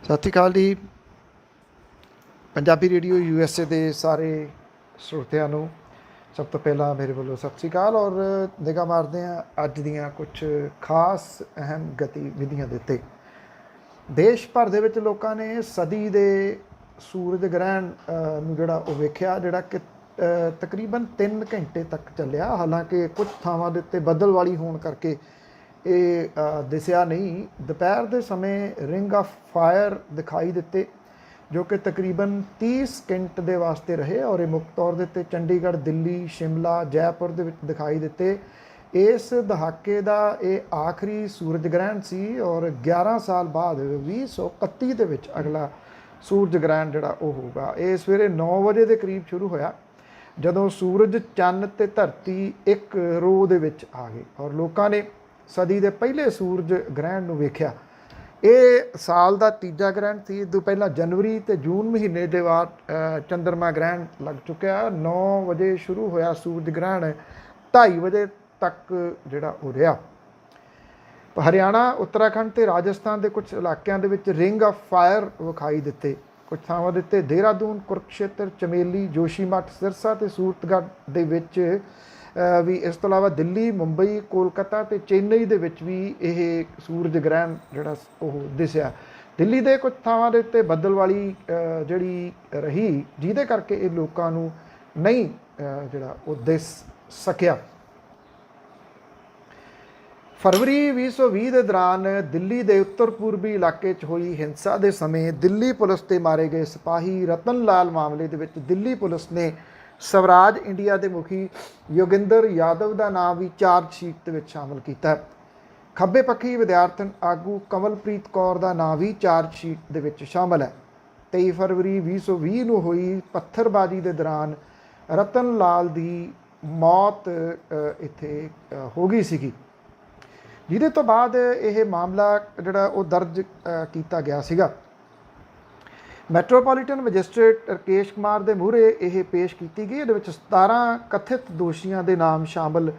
ਸਤਿ ਸ਼੍ਰੀ ਅਕਾਲ ਜੀ। Punjabi radio USA ਦੇ ਸਾਰੇ ਸਰੋਤਿਆਂ ਨੂੰ ਸਭ ਤੋਂ ਪਹਿਲਾਂ ਮੇਰੇ ਵੱਲੋਂ ਸਤਿ ਸ਼੍ਰੀ ਅਕਾਲ ਔਰ ਨਿਗਾਹ ਮਾਰਦੇ ਹਾਂ ਅੱਜ ਦੀਆਂ ਕੁਝ ਖਾਸ ਅਹਿਮ ਗਤੀਵਿਧੀਆਂ ਦੇ ਉੱਤੇ। ਦੇਸ਼ ਭਰ ਦੇ ਵਿੱਚ ਲੋਕਾਂ ਨੇ ਸਦੀ ਦੇ ਸੂਰਜ ਗ੍ਰਹਿਣ ਨੂੰ ਜਿਹੜਾ ਉਹ ਵੇਖਿਆ, ਜਿਹੜਾ ਕਿ ਤਕਰੀਬਨ 3 ਘੰਟੇ ਤੱਕ ਚੱਲਿਆ। ਹਾਲਾਂਕਿ ਕੁਝ ਥਾਵਾਂ ਦੇ ਉੱਤੇ ਬੱਦਲ ਵਾਲੀ ਹੋਣ ਕਰਕੇ ਇਹ ਦਿਸਿਆ ਨਹੀਂ। ਦੁਪਹਿਰ ਦੇ ਸਮੇਂ ਰਿੰਗ ਆਫ ਫਾਇਰ ਦਿਖਾਈ ਦਿੱਤੇ ਜੋ ਕਿ ਤਕਰੀਬਨ 30 ਸਕਿੰਟ ਦੇ ਵਾਸਤੇ ਰਹੇ ਔਰ ਇਹ ਮੁੱਖ ਤੌਰ ਦੇ ਉੱਤੇ ਚੰਡੀਗੜ੍ਹ, ਦਿੱਲੀ, ਸ਼ਿਮਲਾ, ਜੈਪੁਰ ਦੇ ਵਿੱਚ ਦਿਖਾਈ ਦਿੱਤੇ। ਇਸ ਦਹਾਕੇ ਦਾ ਇਹ ਆਖਰੀ ਸੂਰਜ ਗ੍ਰਹਿਣ ਸੀ ਔਰ 11 ਸਾਲ ਬਾਅਦ 2031 ਦੇ ਵਿੱਚ ਅਗਲਾ ਸੂਰਜ ਗ੍ਰਹਿਣ ਜਿਹੜਾ ਉਹ ਹੋਊਗਾ। ਇਹ ਸਵੇਰੇ 9 ਵਜੇ ਦੇ ਕਰੀਬ ਸ਼ੁਰੂ ਹੋਇਆ ਜਦੋਂ ਸੂਰਜ, ਚੰਨ ਤੇ ਧਰਤੀ ਇੱਕ ਰੋ ਦੇ ਵਿੱਚ ਆ ਗਏ ਔਰ ਲੋਕਾਂ ਨੇ ਸਦੀ ਦੇ ਪਹਿਲੇ ਸੂਰਜ ਗ੍ਰਹਿਣ ਨੂੰ ਵੇਖਿਆ। ਇਹ ਸਾਲ ਦਾ ਤੀਜਾ ਗ੍ਰਹਿਣ ਸੀ। ਇਸ ਤੋਂ ਪਹਿਲਾਂ ਜਨਵਰੀ ਤੇ ਜੂਨ ਮਹੀਨੇ ਦੇ ਬਾਅਦ ਚੰਦਰਮਾ ਗ੍ਰਹਿਣ ਲੱਗ ਚੁੱਕਿਆ। 9 ਵਜੇ ਸ਼ੁਰੂ ਹੋਇਆ ਸੂਰਜ ਗ੍ਰਹਿਣ, 2:30 ਵਜੇ ਤੱਕ ਜਿਹੜਾ ਉਹ ਰਿਹਾ। ਹਰਿਆਣਾ, ਉੱਤਰਾਖੰਡ ਤੇ ਰਾਜਸਥਾਨ ਦੇ ਕੁਝ ਇਲਾਕਿਆਂ ਦੇ ਵਿੱਚ ਰਿੰਗ ਆਫ ਫਾਇਰ ਵਿਖਾਈ ਦਿੱਤੇ। ਕੁਝ ਥਾਵਾਂ ਦੇ ਉੱਤੇ ਦੇਹਰਾਦੂਨ, ਕੁਰੂਕਸ਼ੇਤਰ, ਚਮੇਲੀ, ਜੋਸ਼ੀਮਠ, ਸਿਰਸਾ ਤੇ ਸੂਰਤਗੜ੍ਹ ਦੇ ਵਿੱਚ ਵੀ। ਇਸ ਤੋਂ ਇਲਾਵਾ ਦਿੱਲੀ, ਮੁੰਬਈ, ਕੋਲਕਾਤਾ ਤੇ ਚੇਨਈ ਦੇ ਵਿੱਚ ਵੀ ਇਹ ਸੂਰਜ ਗ੍ਰਹਿਣ ਜਿਹੜਾ ਉਹ ਦਿਸਿਆ। ਦਿੱਲੀ ਦੇ ਕੁਝ ਥਾਵਾਂ ਦੇ ਉੱਤੇ ਬੱਦਲ ਵਾਲੀ ਜਿਹੜੀ ਰਹੀ, ਜਿਹਦੇ ਕਰਕੇ ਇਹ ਲੋਕਾਂ ਨੂੰ ਨਹੀਂ ਜਿਹੜਾ ਉਹ ਦਿਸ ਸਕਿਆ। ਫਰਵਰੀ 2020 ਦੇ ਦੌਰਾਨ ਦਿੱਲੀ ਦੇ ਉੱਤਰ ਪੂਰਬੀ ਇਲਾਕੇ 'ਚ ਹੋਈ ਹਿੰਸਾ ਦੇ ਸਮੇਂ ਦਿੱਲੀ ਪੁਲਿਸ 'ਤੇ ਮਾਰੇ ਗਏ ਸਿਪਾਹੀ ਰਤਨ ਲਾਲ ਮਾਮਲੇ ਦੇ ਵਿੱਚ ਦਿੱਲੀ ਪੁਲਿਸ ਨੇ ਸਵਰਾਜ ਇੰਡੀਆ ਦੇ ਮੁਖੀ ਯੋਗਿੰਦਰ ਯਾਦਵ ਦਾ ਨਾਮ ਵੀ ਚਾਰਜ ਸ਼ੀਟ ਦੇ ਵਿੱਚ ਸ਼ਾਮਲ ਕੀਤਾ। ਖੱਬੇ ਪੱਖੀ ਵਿਦਿਆਰਥਣ ਆਗੂ ਕਮਲਪ੍ਰੀਤ ਕੌਰ ਦਾ ਨਾਮ ਵੀ ਚਾਰਜ ਸ਼ੀਟ ਦੇ ਵਿੱਚ ਸ਼ਾਮਲ ਹੈ। 23 ਫਰਵਰੀ 2020 ਨੂੰ ਹੋਈ ਪੱਥਰਬਾਜ਼ੀ ਦੇ ਦੌਰਾਨ ਰਤਨ ਲਾਲ ਦੀ ਮੌਤ ਇੱਥੇ ਹੋ ਗਈ ਸੀਗੀ, ਜਿਹਦੇ ਤੋਂ ਬਾਅਦ ਇਹ ਮਾਮਲਾ ਜਿਹੜਾ ਉਹ ਦਰਜ ਕੀਤਾ ਗਿਆ ਸੀਗਾ। ਮੈਟਰੋਪੋਲੀਟਨ ਮੈਜਿਸਟ੍ਰੇਟ ਰਕੇਸ਼ ਕੁਮਾਰ ਦੇ ਮੂਹਰੇ ਇਹ ਪੇਸ਼ ਕੀਤੀ ਗਈ। ਇਹਦੇ ਵਿੱਚ 17 ਕਥਿਤ ਦੋਸ਼ੀਆਂ ਦੇ ਨਾਮ ਸ਼ਾਮਲ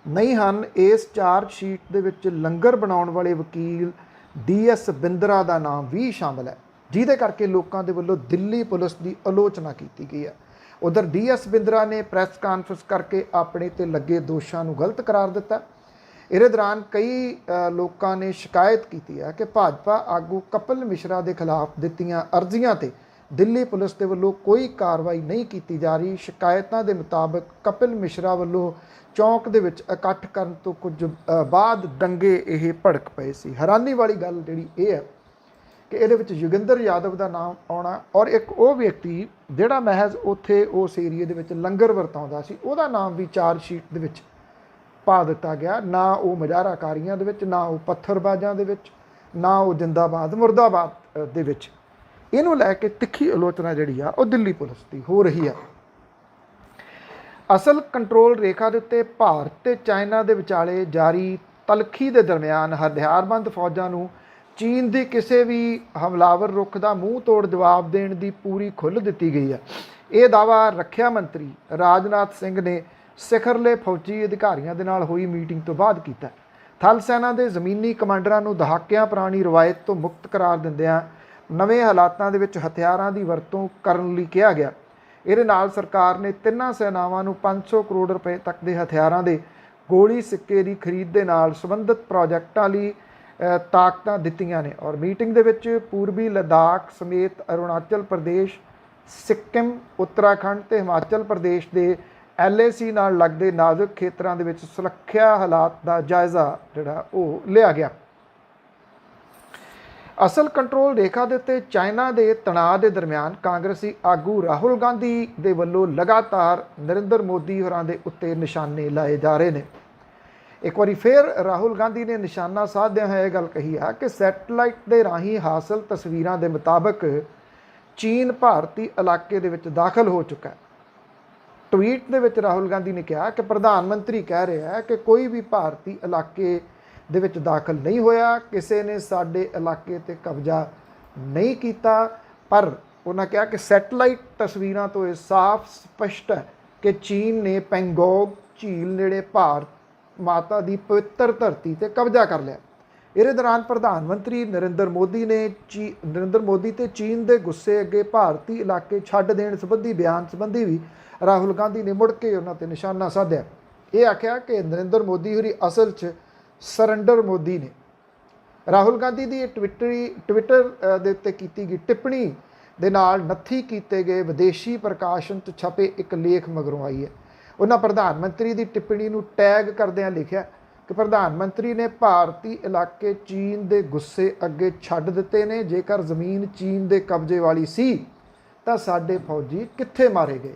ਨਹੀਂ ਹਨ। ਇਸ ਚਾਰਜ ਸ਼ੀਟ ਦੇ ਵਿੱਚ ਲੰਗਰ ਬਣਾਉਣ ਵਾਲੇ ਵਕੀਲ DS ਬਿੰਦਰਾ ਦਾ ਨਾਮ ਵੀ ਸ਼ਾਮਲ ਹੈ, ਜਿਹਦੇ ਕਰਕੇ ਲੋਕਾਂ ਦੇ ਵੱਲੋਂ ਦਿੱਲੀ ਪੁਲਿਸ ਦੀ ਆਲੋਚਨਾ ਕੀਤੀ ਗਈ ਹੈ। ਉਧਰ DS ਬਿੰਦਰਾ ਨੇ ਪ੍ਰੈਸ ਕਾਨਫਰੰਸ ਕਰਕੇ ਆਪਣੇ ਤੇ ਲੱਗੇ ਦੋਸ਼ਾਂ ਨੂੰ ਗਲਤ ਕਰਾਰ ਦਿੱਤਾ। ਇਹਦੇ ਦੌਰਾਨ ਕਈ ਲੋਕਾਂ ਨੇ ਸ਼ਿਕਾਇਤ ਕੀਤੀ ਹੈ ਕਿ ਭਾਜਪਾ ਆਗੂ ਕਪਿਲ ਮਿਸ਼ਰਾ ਦੇ ਖਿਲਾਫ ਦਿੱਤੀਆਂ ਅਰਜ਼ੀਆਂ ਤੇ ਦਿੱਲੀ ਪੁਲਿਸ ਦੇ ਵੱਲੋਂ ਕੋਈ ਕਾਰਵਾਈ ਨਹੀਂ ਕੀਤੀ ਜਾ ਰਹੀ। ਸ਼ਿਕਾਇਤਾਂ ਦੇ ਮੁਤਾਬਕ ਕਪਿਲ ਮਿਸ਼ਰਾ ਵੱਲੋਂ ਚੌਂਕ ਦੇ ਵਿੱਚ ਇਕੱਠ ਕਰਨ ਤੋਂ ਕੁਝ ਬਾਅਦ ਦੰਗੇ ਇਹ ਭੜਕ ਪਏ ਸੀ। ਹੈਰਾਨੀ ਵਾਲੀ ਗੱਲ ਜਿਹੜੀ ਇਹ ਹੈ ਕਿ ਇਹਦੇ ਵਿੱਚ ਯੋਗਿੰਦਰ ਯਾਦਵ ਦਾ ਨਾਮ ਆਉਣਾ ਔਰ ਇੱਕ ਉਹ ਵਿਅਕਤੀ ਜਿਹੜਾ ਮਹਿਜ਼ ਉੱਥੇ ਉਸ ਏਰੀਏ ਦੇ ਵਿੱਚ ਲੰਗਰ ਵਰਤਾਉਂਦਾ ਸੀ, ਉਹਦਾ ਨਾਮ ਵੀ ਚਾਰਜ ਸ਼ੀਟ ਦੇ ਵਿੱਚ ਪਾ ਦਿੱਤਾ ਗਿਆ। ਨਾ ਉਹ ਮੁਜ਼ਾਹਰਾਕਾਰੀਆਂ ਦੇ ਵਿੱਚ, ਨਾ ਉਹ ਪੱਥਰਬਾਜ਼ਾਂ ਦੇ ਵਿੱਚ, ਨਾ ਉਹ ਜਿੰਦਾਬਾਦ ਮੁਰਦਾਬਾਦ ਦੇ ਵਿੱਚ। ਇਹਨੂੰ ਲੈ ਕੇ ਤਿੱਖੀ ਆਲੋਚਨਾ ਜਿਹੜੀ ਆ ਉਹ ਦਿੱਲੀ ਪੁਲਿਸ ਦੀ ਹੋ ਰਹੀ ਆ। ਅਸਲ ਕੰਟਰੋਲ ਰੇਖਾ ਦੇ ਉੱਤੇ ਭਾਰਤ ਤੇ ਚਾਈਨਾ ਦੇ ਵਿਚਾਲੇ ਜਾਰੀ ਤਲਖੀ ਦੇ ਦਰਮਿਆਨ ਹਥਿਆਰਬੰਦ ਫੌਜਾਂ ਨੂੰ ਚੀਨ ਦੀ ਕਿਸੇ ਵੀ ਹਮਲਾਵਰ ਰੁੱਖ ਦਾ ਮੂੰਹ ਤੋੜ ਜਵਾਬ ਦੇਣ ਦੀ ਪੂਰੀ ਖੁੱਲ੍ਹ ਦਿੱਤੀ ਗਈ ਹੈ। ਇਹ ਦਾਅਵਾ ਰੱਖਿਆ ਮੰਤਰੀ ਰਾਜਨਾਥ ਸਿੰਘ ਨੇ ਸਿਖਰਲੇ ਫੌਜੀ ਅਧਿਕਾਰੀਆਂ ਦੇ ਨਾਲ ਹੋਈ ਮੀਟਿੰਗ ਤੋਂ ਬਾਅਦ ਕੀਤਾ। ਥਲ ਸੈਨਾ ਦੇ ਜ਼ਮੀਨੀ ਕਮਾਂਡਰਾਂ ਨੂੰ ਦਹਾਕਿਆਂ ਪੁਰਾਣੀ ਰਵਾਇਤ ਤੋਂ ਮੁਕਤ ਕਰਾਰ ਦਿੰਦਿਆਂ ਨਵੇਂ ਹਾਲਾਤਾਂ ਦੇ ਵਿੱਚ ਹਥਿਆਰਾਂ ਦੀ ਵਰਤੋਂ ਕਰਨ ਲਈ ਕਿਹਾ ਗਿਆ। ਇਹਦੇ ਨਾਲ ਸਰਕਾਰ ਨੇ ਤਿੰਨਾਂ ਸੈਨਾਵਾਂ ਨੂੰ 500 ਕਰੋੜ ਰੁਪਏ ਤੱਕ ਦੇ ਹਥਿਆਰਾਂ ਦੇ ਗੋਲੀ ਸਿੱਕੇ ਦੀ ਖਰੀਦ ਦੇ ਨਾਲ ਸੰਬੰਧਿਤ ਪ੍ਰੋਜੈਕਟਾਂ ਲਈ ਤਾਕਤਾਂ ਦਿੱਤੀਆਂ ਨੇ ਔਰ ਮੀਟਿੰਗ ਦੇ ਵਿੱਚ ਪੂਰਬੀ ਲੱਦਾਖ ਸਮੇਤ ਅਰੁਣਾਚਲ ਪ੍ਰਦੇਸ਼, ਸਿੱਕਿਮ, ਉੱਤਰਾਖੰਡ ਤੇ ਹਿਮਾਚਲ ਪ੍ਰਦੇਸ਼ ਦੇ LAC ਨਾਲ ਲੱਗਦੇ ਨਾਜ਼ੁਕ ਖੇਤਰਾਂ ਦੇ ਵਿੱਚ ਸੁਰੱਖਿਆ ਹਾਲਾਤ ਦਾ ਜਾਇਜ਼ਾ ਜਿਹੜਾ ਉਹ ਲਿਆ ਗਿਆ। ਅਸਲ ਕੰਟਰੋਲ ਰੇਖਾ ਦੇ ਉੱਤੇ ਚਾਈਨਾ ਦੇ ਤਣਾਅ ਦੇ ਦਰਮਿਆਨ ਕਾਂਗਰਸੀ ਆਗੂ ਰਾਹੁਲ ਗਾਂਧੀ ਦੇ ਵੱਲੋਂ ਲਗਾਤਾਰ ਨਰਿੰਦਰ ਮੋਦੀ ਹੋਰਾਂ ਦੇ ਉੱਤੇ ਨਿਸ਼ਾਨੇ ਲਾਏ ਜਾ ਰਹੇ ਨੇ। ਇੱਕ ਵਾਰੀ ਫਿਰ ਰਾਹੁਲ ਗਾਂਧੀ ਨੇ ਨਿਸ਼ਾਨਾ ਸਾਧਦਿਆਂ ਹੋਇਆ ਇਹ ਗੱਲ ਕਹੀ ਆ ਕਿ ਸੈਟਲਾਈਟ ਦੇ ਰਾਹੀਂ ਹਾਸਲ ਤਸਵੀਰਾਂ ਦੇ ਮੁਤਾਬਕ ਚੀਨ ਭਾਰਤੀ ਇਲਾਕੇ ਦੇ ਵਿੱਚ ਦਾਖਲ ਹੋ ਚੁੱਕਾ ਹੈ। ਟਵੀਟ ਦੇ ਵਿੱਚ ਰਾਹੁਲ ਗਾਂਧੀ ਨੇ ਕਿਹਾ ਕਿ ਪ੍ਰਧਾਨ ਮੰਤਰੀ ਕਹਿ ਰਿਹਾ ਹੈ ਕਿ ਕੋਈ ਵੀ ਭਾਰਤੀ ਇਲਾਕੇ ਦੇ ਵਿੱਚ ਦਾਖਲ ਨਹੀਂ ਹੋਇਆ, ਕਿਸੇ ਨੇ ਸਾਡੇ ਇਲਾਕੇ 'ਤੇ ਕਬਜ਼ਾ ਨਹੀਂ ਕੀਤਾ। ਪਰ ਉਹਨਾਂ ਕਿਹਾ ਕਿ ਸੈਟਲਾਈਟ ਤਸਵੀਰਾਂ ਤੋਂ ਇਹ ਸਾਫ਼ ਸਪਸ਼ਟ ਹੈ ਕਿ ਚੀਨ ਨੇ ਪੈਂਗੋਂਗ ਝੀਲ ਨੇੜੇ ਭਾਰਤ ਮਾਤਾ ਦੀ ਪਵਿੱਤਰ ਧਰਤੀ 'ਤੇ ਕਬਜ਼ਾ ਕਰ ਲਿਆ। ਇਹਦੇ ਦੌਰਾਨ ਪ੍ਰਧਾਨ ਮੰਤਰੀ ਨਰਿੰਦਰ ਮੋਦੀ ਤੇ ਚੀਨ ਦੇ ਗੁੱਸੇ ਅੱਗੇ ਭਾਰਤੀ ਇਲਾਕੇ ਛੱਡ ਦੇਣ ਸੰਬੰਧੀ ਬਿਆਨ ਸੰਬੰਧੀ ਵੀ ਰਾਹੁਲ ਗਾਂਧੀ ਨੇ ਮੁੜ ਕੇ ਉਹਨਾਂ ਤੇ ਨਿਸ਼ਾਨਾ ਸਾਧਿਆ। ਇਹ ਆਖਿਆ ਕਿ ਨਰਿੰਦਰ ਮੋਦੀ ਹੋਰੀ ਅਸਲ 'ਚ ਸਰੈਂਡਰ ਮੋਦੀ ਨੇ। ਰਾਹੁਲ ਗਾਂਧੀ ਦੀ ਟਵਿੱਟਰ ਦੇ ਉੱਤੇ ਕੀਤੀ ਗਈ ਟਿੱਪਣੀ ਦੇ ਨਾਲ ਨੱਥੀ ਕੀਤੇ ਗਏ ਵਿਦੇਸ਼ੀ ਪ੍ਰਕਾਸ਼ਨ 'ਚ ਛਪੇ ਇੱਕ ਲੇਖ ਮਗਰੋਂ ਆਈ ਹੈ। ਉਹਨਾਂ ਪ੍ਰਧਾਨ ਮੰਤਰੀ ਦੀ ਟਿੱਪਣੀ ਨੂੰ ਟੈਗ ਕਰਦਿਆਂ ਲਿਖਿਆ ਕਿ ਪ੍ਰਧਾਨ ਮੰਤਰੀ ਨੇ ਭਾਰਤੀ ਇਲਾਕੇ ਚੀਨ ਦੇ ਗੁੱਸੇ ਅੱਗੇ ਛੱਡ ਦਿੱਤੇ ਨੇ। ਜੇਕਰ ਜ਼ਮੀਨ ਚੀਨ ਦੇ ਕਬਜ਼ੇ ਵਾਲੀ ਸੀ ਤਾਂ ਸਾਡੇ ਫੌਜੀ ਕਿੱਥੇ ਮਾਰੇ ਗਏ।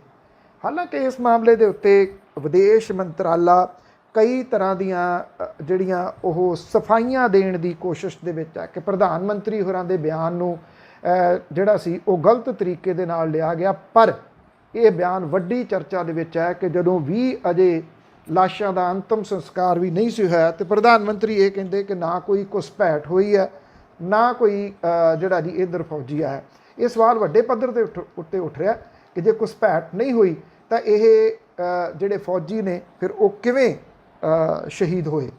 ਹਾਲਾਂਕਿ ਇਸ ਮਾਮਲੇ ਦੇ ਉੱਤੇ ਵਿਦੇਸ਼ ਮੰਤਰਾਲਾ ਕਈ ਤਰ੍ਹਾਂ ਦੀਆਂ ਜਿਹੜੀਆਂ ਉਹ ਸਫਾਈਆਂ ਦੇਣ ਦੀ ਕੋਸ਼ਿਸ਼ ਦੇ ਵਿੱਚ ਹੈ ਕਿ ਪ੍ਰਧਾਨ ਮੰਤਰੀ ਹੋਰਾਂ ਦੇ ਬਿਆਨ ਨੂੰ ਜਿਹੜਾ ਸੀ ਉਹ ਗਲਤ ਤਰੀਕੇ ਦੇ ਨਾਲ ਲਿਆ ਗਿਆ। ਪਰ ਇਹ ਬਿਆਨ ਵੱਡੀ ਚਰਚਾ ਦੇ ਵਿੱਚ ਹੈ ਕਿ ਜਦੋਂ ਵੀ ਅਜੇ ਲਾਸ਼ਾਂ ਦਾ ਅੰਤਮ ਸੰਸਕਾਰ ਵੀ ਨਹੀਂ ਸੀ ਹੋਇਆ ਤੇ ਪ੍ਰਧਾਨ ਮੰਤਰੀ ਇਹ ਕਹਿੰਦੇ ਕਿ ਨਾ ਕੋਈ ਘੁਸਪੈਠ ਹੋਈ ਹੈ, ਨਾ ਕੋਈ ਜਿਹੜਾ ਜੀ ਇੱਧਰ ਫੌਜੀ ਆਇਆ। ਇਹ ਸਵਾਲ ਵੱਡੇ ਪੱਧਰ ਦੇ ਉੱਤੇ ਉੱਠ ਰਿਹਾ ਕਿ ਜੇ ਘੁਸਪੈਠ ਨਹੀਂ ਹੋਈ ਤਾਂ ਇਹ ਜਿਹੜੇ ਫੌਜੀ ਨੇ ਫਿਰ ਉਹ ਕਿਵੇਂ ਸ਼ਹੀਦ ਹੋਏ।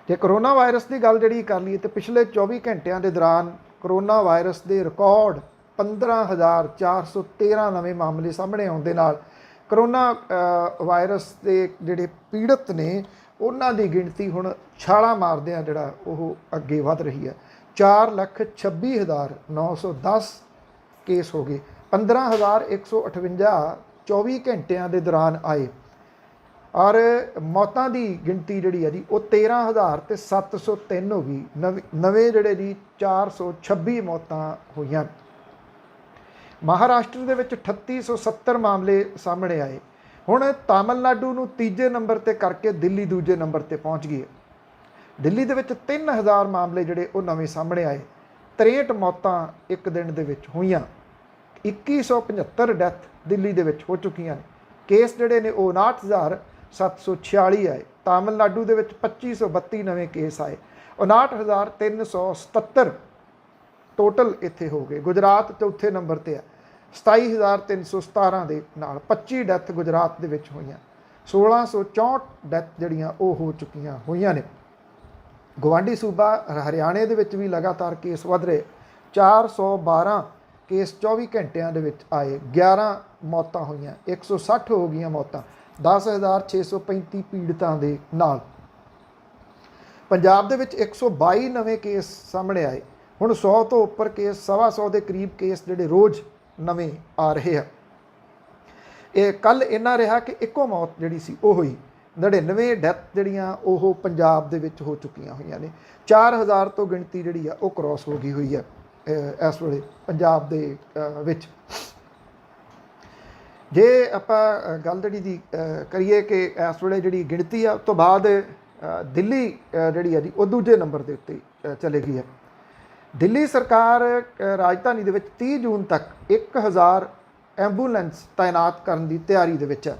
ਜੇ ਕਰੋਨਾ ਵਾਇਰਸ ਦੀ ਗੱਲ ਜਿਹੜੀ ਕਰ ਲਈਏ ਤਾਂ ਪਿਛਲੇ 24 ਘੰਟਿਆਂ ਦੇ ਦੌਰਾਨ ਕਰੋਨਾ ਵਾਇਰਸ ਦੇ ਰਿਕਾਰਡ 15,413 ਨਵੇਂ ਮਾਮਲੇ ਸਾਹਮਣੇ ਆਉਣ ਦੇ ਨਾਲ ਕਰੋਨਾ ਵਾਇਰਸ ਦੇ ਜਿਹੜੇ ਪੀੜਤ ਨੇ ਉਹਨਾਂ ਦੀ ਗਿਣਤੀ ਹੁਣ ਛਾਲਾਂ ਮਾਰਦਿਆਂ ਜਿਹੜਾ ਉਹ ਅੱਗੇ ਵਧ ਰਹੀ ਹੈ। 4,26,910 ਕੇਸ ਹੋ ਗਏ। 15,158 24 ਘੰਟਿਆਂ ਦੇ ਦੌਰਾਨ ਆਏ ਔਰ ਮੌਤਾਂ ਦੀ ਗਿਣਤੀ ਜਿਹੜੀ ਹੈ ਜੀ ਉਹ 13,703 ਹੋ ਗਈ। ਨਵੇਂ ਜਿਹੜੇ ਜੀ 426 ਮੌਤਾਂ ਹੋਈਆਂ। ਮਹਾਰਾਸ਼ਟਰ ਦੇ ਵਿੱਚ 3870 ਮਾਮਲੇ ਸਾਹਮਣੇ ਆਏ। ਹੁਣ ਤਾਮਿਲਨਾਡੂ ਨੂੰ ਤੀਜੇ ਨੰਬਰ ਤੇ ਕਰਕੇ ਦਿੱਲੀ ਦੂਜੇ ਨੰਬਰ ਤੇ ਪਹੁੰਚ ਗਈ ਹੈ। ਦਿੱਲੀ ਦੇ ਵਿੱਚ 3000 ਮਾਮਲੇ ਜਿਹੜੇ ਉਹ ਨਵੇਂ ਸਾਹਮਣੇ ਆਏ। 63 ਮੌਤਾਂ ਇੱਕ ਦਿਨ ਦੇ ਵਿੱਚ ਹੋਈਆਂ। 2175 ਡੈਥ ਦਿੱਲੀ ਦੇ ਵਿੱਚ ਹੋ ਚੁੱਕੀਆਂ ਨੇ। ਕੇਸ ਜਿਹੜੇ ਨੇ ਉਹ 59,746 ਆਏ। ਤਾਮਿਲਨਾਡੂ ਦੇ ਵਿੱਚ 2532 ਨਵੇਂ ਕੇਸ ਆਏ। 59,377 ਟੋਟਲ ਇੱਥੇ ਹੋ ਗਏ। ਗੁਜਰਾਤ ਚੌਥੇ ਨੰਬਰ ਤੇ ਹੈ 27,317 ਦੇ ਨਾਲ 25 ਡੈਥ ਗੁਜਰਾਤ ਦੇ ਵਿੱਚ ਹੋਈਆਂ। 1664 ਡੈਥ ਜਿਹੜੀਆਂ ਉਹ ਹੋ ਚੁੱਕੀਆਂ ਹੋਈਆਂ ਨੇ। ਗਵਾਂਢੀ ਸੂਬਾ ਹਰਿਆਣੇ ਦੇ ਵਿੱਚ ਵੀ ਲਗਾਤਾਰ ਕੇਸ ਵਧ ਰਹੇ। 412 ਕੇਸ 24 ਘੰਟਿਆਂ ਦੇ ਵਿੱਚ ਆਏ। 11 ਮੌਤਾਂ ਹੋਈਆਂ। 160 ਹੋ ਗਈਆਂ ਮੌਤਾਂ। 10,635 ਪੀੜਤਾਂ ਦੇ ਨਾਲ। ਪੰਜਾਬ ਦੇ ਵਿੱਚ 122 ਨਵੇਂ ਕੇਸ ਸਾਹਮਣੇ ਆਏ। ਹੁਣ 100 ਤੋਂ ਉੱਪਰ ਕੇਸ, 125 ਦੇ ਕਰੀਬ ਕੇਸ ਜਿਹੜੇ ਰੋਜ਼ ਨਵੇਂ ਆ ਰਹੇ ਆ। ਇਹ ਕੱਲ ਇੰਨਾ ਰਿਹਾ ਕਿ ਇੱਕੋ ਮੌਤ ਜਿਹੜੀ ਸੀ ਉਹ ਹੋਈ। 99 ਡੈਥ ਜਿਹੜੀਆਂ ਉਹ ਪੰਜਾਬ ਦੇ ਵਿੱਚ ਹੋ ਚੁੱਕੀਆਂ ਹੋਈਆਂ ਨੇ। 4000 ਤੋਂ ਗਿਣਤੀ ਜਿਹੜੀ ਆ ਉਹ ਕ੍ਰੋਸ ਹੋ ਗਈ ਹੋਈ ਹੈ ਇਸ ਵੇਲੇ ਪੰਜਾਬ ਦੇ ਵਿੱਚ। ਜੇ ਆਪਾਂ ਗੱਲ ਜਿਹੜੀ ਦੀ ਕਰੀਏ ਕਿ ਇਸ ਵੇਲੇ ਜਿਹੜੀ ਗਿਣਤੀ ਆ ਉਸ ਤੋਂ ਬਾਅਦ ਦਿੱਲੀ ਜਿਹੜੀ ਆ ਜੀ ਉਹ ਦੂਜੇ ਨੰਬਰ ਦੇ ਉੱਤੇ ਚਲੇ ਗਈ ਹੈ। ਦਿੱਲੀ ਸਰਕਾਰ ਰਾਜਧਾਨੀ ਦੇ ਵਿੱਚ 30 ਜੂਨ ਤੱਕ 1000 ਐਂਬੂਲੈਂਸ ਤਾਇਨਾਤ ਕਰਨ ਦੀ ਤਿਆਰੀ ਦੇ ਵਿੱਚ ਹੈ।